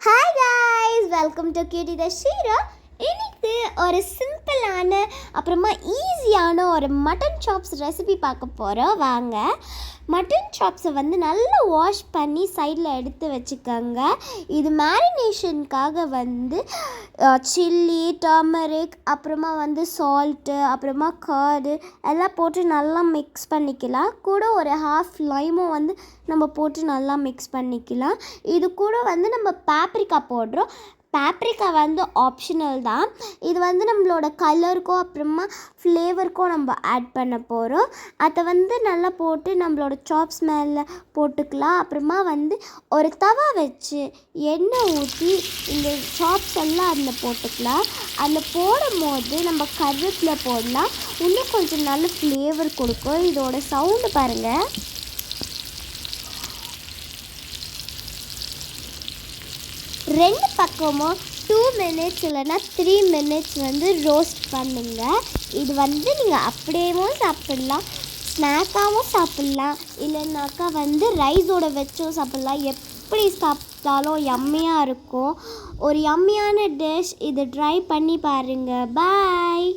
Hi guys, welcome to cutie the shero. இன்னைக்கு ஒரு சிம்பிளான அப்புறமா ஈஸியான ஒரு மட்டன் சாப்ஸ் ரெசிபி பார்க்க போகிறோம். வாங்க. மட்டன் சாப்ஸை நல்லா வாஷ் பண்ணி சைடில் எடுத்து வச்சுக்கோங்க. இது மேரினேஷனுக்காக சில்லி, டர்மரிக், அப்புறமா சால்ட்டு, அப்புறமா கர்டு எல்லாம் போட்டு நல்லா மிக்ஸ் பண்ணிக்கலாம். கூட ஒரு ஹாஃப் லைமும் நம்ம போட்டு நல்லா மிக்ஸ் பண்ணிக்கலாம். இது கூட நம்ம பேப்ரிக்கா போடுறோம். பேப்ரிக்கா ஆப்ஷனல் தான். இது நம்மளோட கலருக்கும் அப்புறமா ஃப்ளேவருக்கும் நம்ம ஆட் பண்ண போகிறோம். அதை நல்லா போட்டு நம்மளோட சாப்ஸ் மேலே போட்டுக்கலாம். அப்புறமா ஒரு தவா வச்சு எண்ணெய் ஊற்றி இந்த சாப்ஸ் எல்லாம் அதில் போட்டுக்கலாம். அதில் போடும் போது நம்ம கருவேப்பிலை போடலாம். இன்னும் கொஞ்சம் நல்ல ஃப்ளேவர் கொடுக்கும். இதோட சவுண்டு பாருங்கள். ரெண்டு பக்கமும் 2 minutes இல்லைன்னா 3 minutes ரோஸ்ட் பண்ணுங்கள். இது நீங்கள் அப்படியேவும் சாப்பிட்லாம், ஸ்நாக்காகவும் சாப்பிட்லாம், இல்லைனாக்கா ரைஸோட வச்சும் சாப்பிட்லாம். எப்படி சாப்பிட்டாலும் யம்மியாக இருக்கும். ஒரு யம்மியான டிஷ். இது ட்ரை பண்ணி பாருங்கள். பாய்.